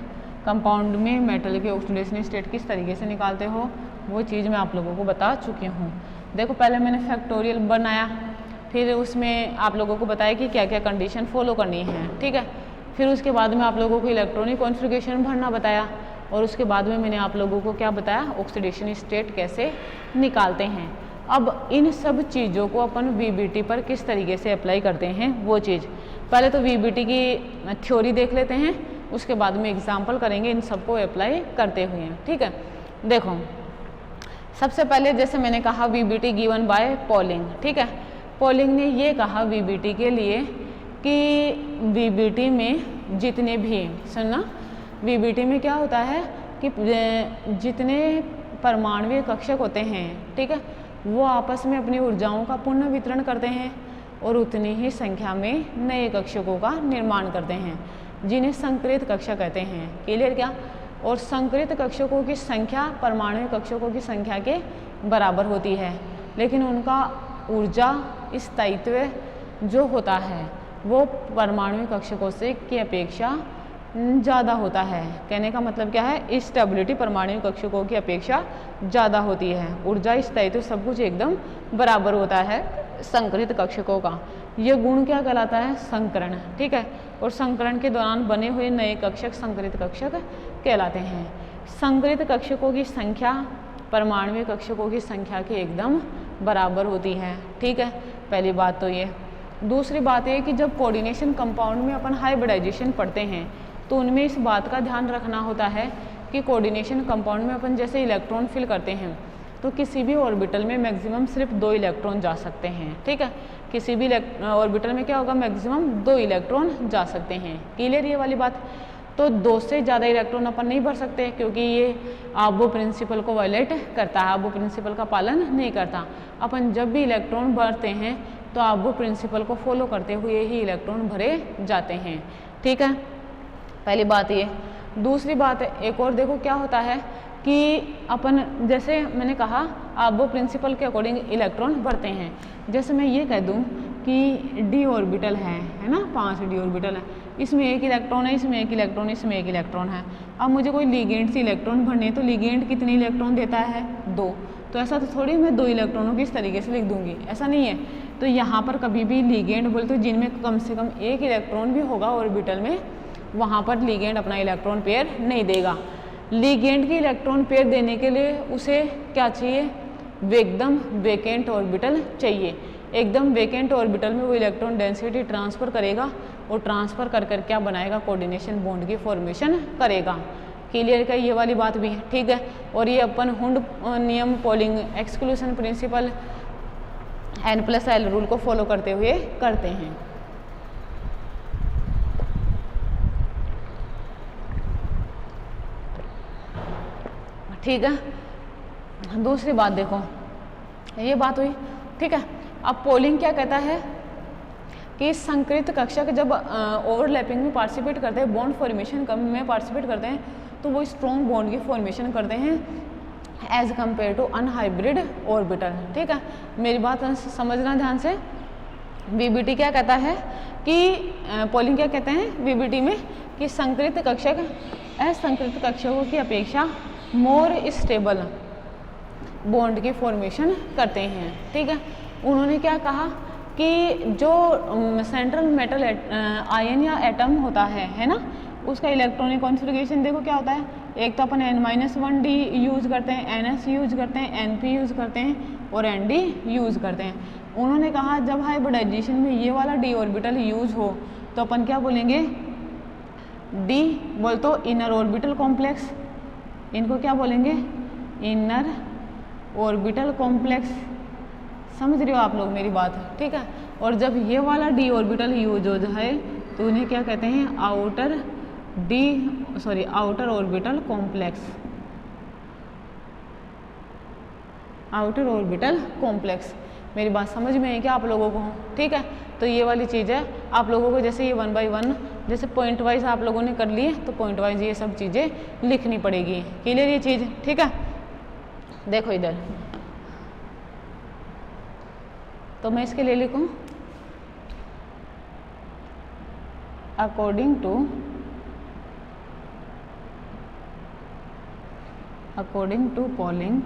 कंपाउंड में मेटल के ऑक्सीडेशन स्टेट किस तरीके से निकालते हो वो चीज़ मैं आप लोगों को बता चुकी हूँ। देखो पहले मैंने फैक्टोरियल बनाया, फिर उसमें आप लोगों को बताया कि क्या क्या कंडीशन फॉलो करनी है। ठीक है, फिर उसके बाद में आप लोगों को इलेक्ट्रॉनिक कॉन्फ़िगरेशन भरना बताया, और उसके बाद में मैंने आप लोगों को क्या बताया, ऑक्सीडेशन स्टेट कैसे निकालते हैं। अब इन सब चीज़ों को अपन VBT पर किस तरीके से अप्लाई करते हैं वो चीज़, पहले तो VBT की थ्योरी देख लेते हैं, उसके बाद में एग्जाम्पल करेंगे इन सबको अप्लाई करते हुए। ठीक है, देखो सबसे पहले जैसे मैंने कहा VBT गिवन बाय पॉलिंग। ठीक है, पॉलिंग ने ये कहा VBT के लिए कि VBT में जितने भी, सुनना, VBT में क्या होता है कि जितने परमाणुीय कक्षक होते हैं, ठीक है, वो आपस में अपनी ऊर्जाओं का पुनः वितरण करते हैं और उतनी ही संख्या में नए कक्षकों का निर्माण करते हैं, जिन्हें संकरित कक्षक कहते हैं। क्लियर क्या? और संकरित कक्षकों की संख्या परमाणु कक्षकों की संख्या के बराबर होती है, लेकिन उनका ऊर्जा स्थायित्व जो होता है वो परमाणु कक्षकों से की अपेक्षा ज़्यादा होता है। कहने का मतलब क्या है, स्टेबिलिटी परमाणु कक्षकों की अपेक्षा ज़्यादा होती है, ऊर्जा स्थायित्व सब कुछ एकदम बराबर होता है संकरित कक्षकों का। ये गुण क्या कहलाता है, संकरण। ठीक है, और संकरण के दौरान बने हुए नए कक्षक संकरित कक्षक कहलाते हैं। संकरित कक्षकों की संख्या परमाणु कक्षकों की संख्या के एकदम बराबर होती है। ठीक है, पहली बात तो ये। दूसरी बात ये कि जब कोऑर्डिनेशन कंपाउंड में अपन हाइब्रिडाइजेशन पढ़ते हैं तो उनमें इस बात का ध्यान रखना होता है कि कोऑर्डिनेशन कंपाउंड में अपन जैसे इलेक्ट्रॉन फिल करते हैं तो किसी भी ऑर्बिटल में मैक्सिमम सिर्फ 2 इलेक्ट्रॉन जा सकते हैं। ठीक है, किसी भी ऑर्बिटल में क्या होगा, मैक्सिमम 2 इलेक्ट्रॉन जा सकते हैं। क्लियर ये वाली बात? तो 2 से ज़्यादा इलेक्ट्रॉन अपन नहीं भर सकते, क्योंकि ये आबो प्रिंसिपल को वायलेट करता है, आबो प्रिंसिपल का पालन नहीं करता। अपन जब भी इलेक्ट्रॉन भरते हैं तो आबो प्रिंसिपल को फॉलो करते हुए ही इलेक्ट्रॉन भरे जाते हैं। ठीक है, पहली बात ये। दूसरी बात एक और देखो क्या होता है कि अपन जैसे मैंने कहा आबो प्रिंसिपल के अकॉर्डिंग इलेक्ट्रॉन भरते हैं। जैसे मैं ये कह दूं कि d ऑर्बिटल है ना, 5 d ऑर्बिटल है, इसमें 1 इलेक्ट्रॉन है, इसमें 1 इलेक्ट्रॉन, इसमें 1 इलेक्ट्रॉन है। अब मुझे कोई लिगेंड से इलेक्ट्रॉन भरने, तो लिगेंड कितने इलेक्ट्रॉन देता है, 2। तो ऐसा तो थोड़ी मैं 2 इलेक्ट्रॉनों की इस तरीके से लिख दूंगी, ऐसा नहीं है। तो यहाँ पर कभी भी लिगेंड बोले तो जिनमें कम से कम 1 इलेक्ट्रॉन भी होगा ऑर्बिटल में, वहाँ पर लिगेंड अपना इलेक्ट्रॉन पेयर नहीं देगा। लिगेंड की इलेक्ट्रॉन पेयर देने के लिए उसे क्या चाहिए, एकदम वेकेंट ऑर्बिटल चाहिए। एकदम वेकेंट ऑर्बिटल में वो इलेक्ट्रॉन डेंसिटी ट्रांसफ़र करेगा और ट्रांसफ़र कर कर क्या बनाएगा, कोऑर्डिनेशन बॉन्ड की फॉर्मेशन करेगा। क्लियर का ये वाली बात भी है। ठीक है, और ये अपन हुंड नियम, Pauling exclusion principle, N+L rule को फॉलो करते हुए करते हैं। ठीक है, दूसरी बात देखो, ये बात हुई, ठीक है। अब पोलिंग क्या कहता है कि संकृत कक्षक जब ओवरलैपिंग में पार्टिसिपेट करते हैं, बॉन्ड फॉर्मेशन में पार्टिसिपेट करते हैं, तो वो स्ट्रॉन्ग बॉन्ड की फॉर्मेशन करते हैं as compare to unhybrid orbital. ठीक है, मेरी बात समझना ध्यान से। वीबीटी क्या कहता है कि पोलिंग क्या कहते हैं वीबीटी में कि संकृत कक्षक असंकृत कक्षकों की अपेक्षा मोर स्टेबल बॉन्ड की फॉर्मेशन करते हैं। ठीक है, उन्होंने क्या कहा कि जो सेंट्रल मेटल आयन या एटम होता है ना, उसका इलेक्ट्रॉनिक कॉन्फ़िगरेशन देखो क्या होता है। एक तो अपन n-1d यूज़ करते हैं, ns यूज़ करते हैं, np यूज़ करते हैं और nd यूज़ करते हैं। उन्होंने कहा जब हाइब्रिडाइजेशन में ये वाला d ऑर्बिटल यूज़ हो तो अपन क्या बोलेंगे, d बोल तो इनर ऑर्बिटल कॉम्प्लेक्स, इनको क्या बोलेंगे, इनर ऑर्बिटल कॉम्प्लेक्स। समझ रहे हो आप लोग मेरी बात, ठीक है। और जब ये वाला d ऑर्बिटल यूज हो जाए तो उन्हें क्या कहते हैं, outer orbital complex, outer orbital complex. मेरी बात समझ में है क्या आप लोगों को, ठीक है। तो ये वाली चीज़ है आप लोगों को, जैसे ये 1 by 1 जैसे पॉइंट वाइज आप लोगों ने कर लिए तो पॉइंट वाइज ये सब चीज़ें लिखनी पड़ेगी। क्लियर ये चीज़, ठीक है। देखो इधर, तो मैं इसके लिए लिखूं according to polling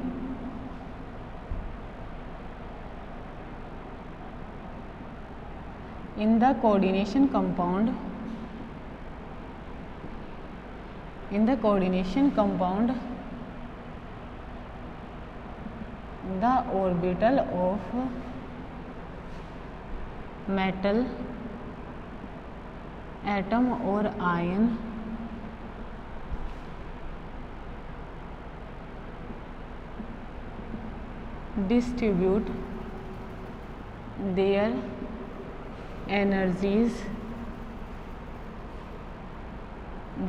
in the coordination compound, the orbital of metal atom or ion distribute their energies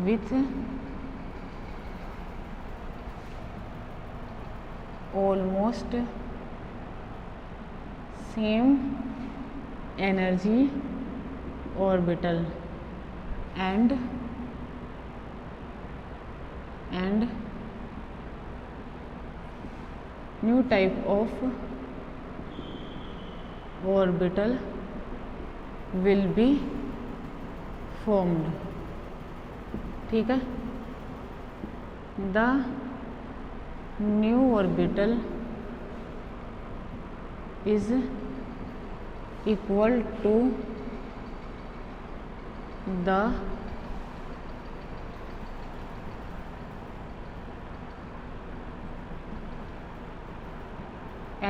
with almost same energy orbital and new type of orbital will be formed। ठीक है, the new orbital is equal to the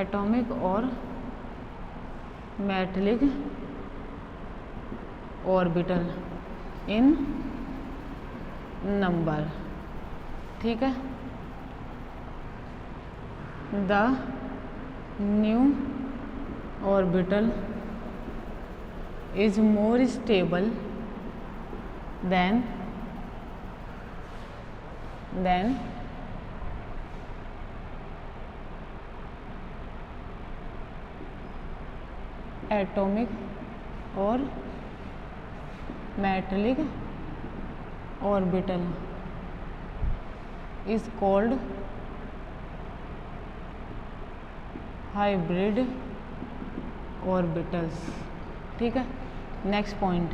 atomic or metallic orbital in number. ठीक है, the new orbital is more stable then atomic और metallic orbital is called hybrid orbitals। ठीक है, next point,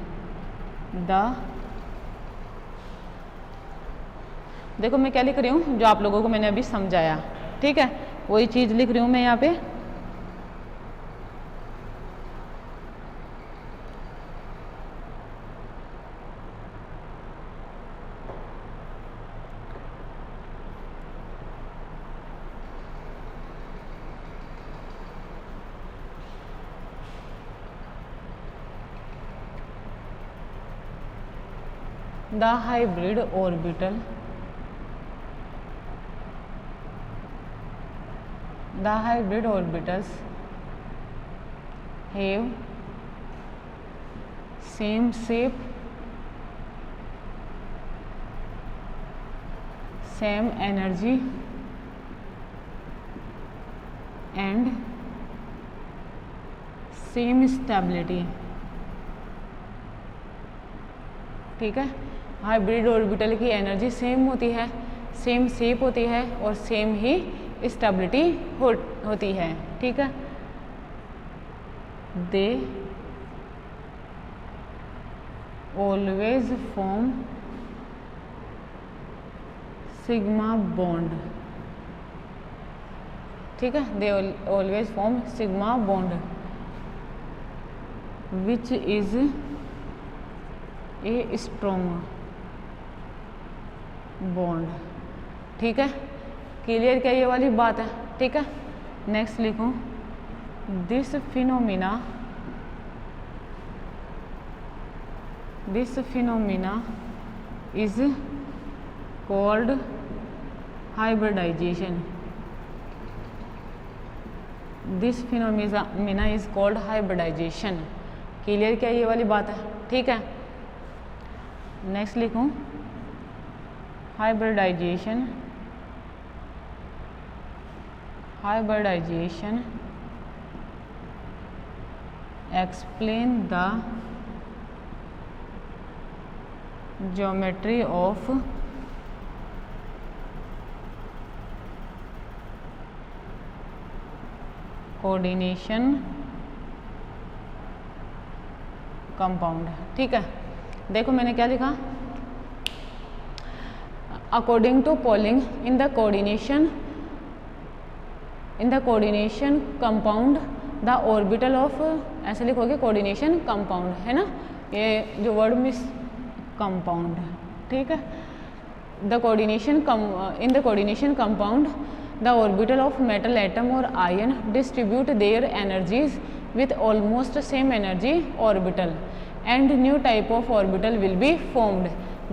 देखो मैं क्या लिख रही हूँ, जो आप लोगों को मैंने अभी समझाया, ठीक है, वही चीज़ लिख रही हूँ मैं यहाँ पे। The hybrid orbitals have same shape, same energy and same stability। ठीक है, हाइब्रिड ऑर्बिटल की एनर्जी सेम होती है, सेम शेप होती है और सेम ही स्टेबिलिटी होती है। ठीक है, they always form sigma bond. ठीक है, they always form sigma bond which is a strong bond. ठीक है, क्लियर क्या ये वाली बात है। ठीक है, नेक्स्ट लिखूं, this phenomena is called hybridisation. This phenomena is called hybridisation. Clear क्या ये वाली बात है। ठीक है, नेक्स्ट लिखूं, hybridisation explain the geometry of coordination compound. ठीक है, देखो मैंने क्या लिखा, according to Pauling in the coordination compound the orbital of, ऐसे लिखोगे कोऑर्डिनेशन कंपाउंड, है ना, ये जो वर्ड मिस कंपाउंड। ठीक है, इन the coordination compound the orbital of metal atom or ion distribute their energies with almost same energy orbital and new type of orbital will be formed.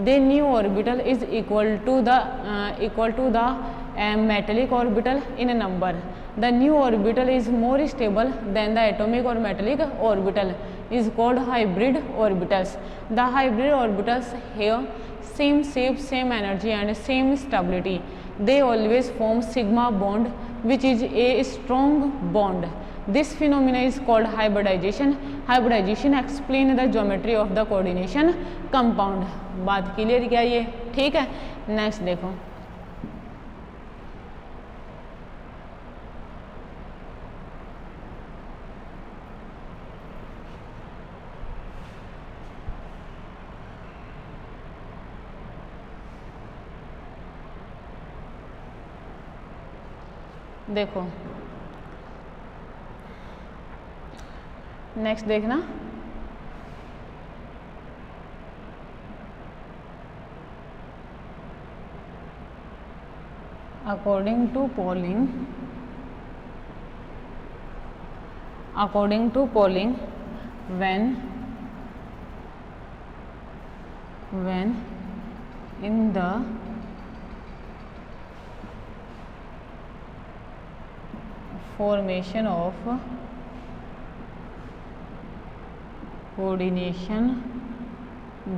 The new orbital is equal to the metallic orbital in number. The new orbital is more stable than the atomic or metallic orbital, is called hybrid orbitals. The hybrid orbitals have same shape, same energy and same stability. They always form sigma bond which is a strong bond. This phenomena is called hybridization. Hybridization explain the geometry of the coordination compound. बात clear क्या ये। ठीक है, next देखो, देखो next देखना, according to polling when in the formation of coordination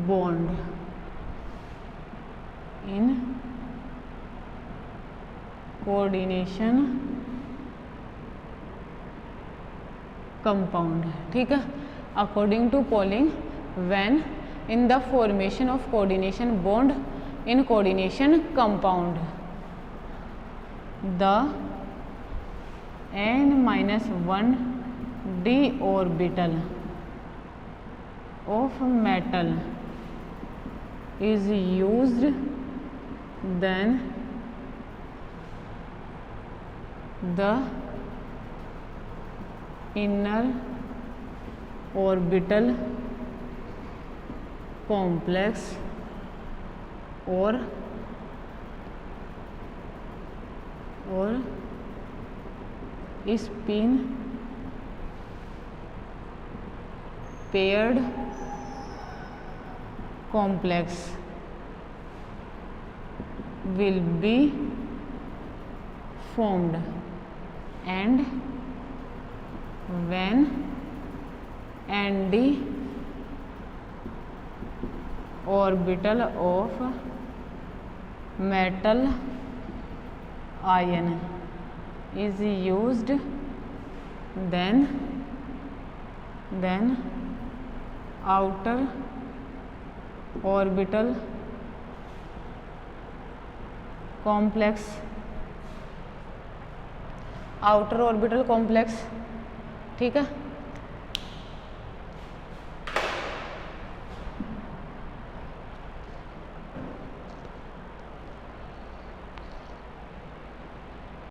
bond in coordination compound। ठीक है, according to polling when in the formation of coordination bond in coordination compound the n-1 d orbital of metal is used, then the inner orbital complex or spin paired complex will be formed, and when ND orbital of metal ion is used, then outer orbital complex, outer orbital complex, ठीक है।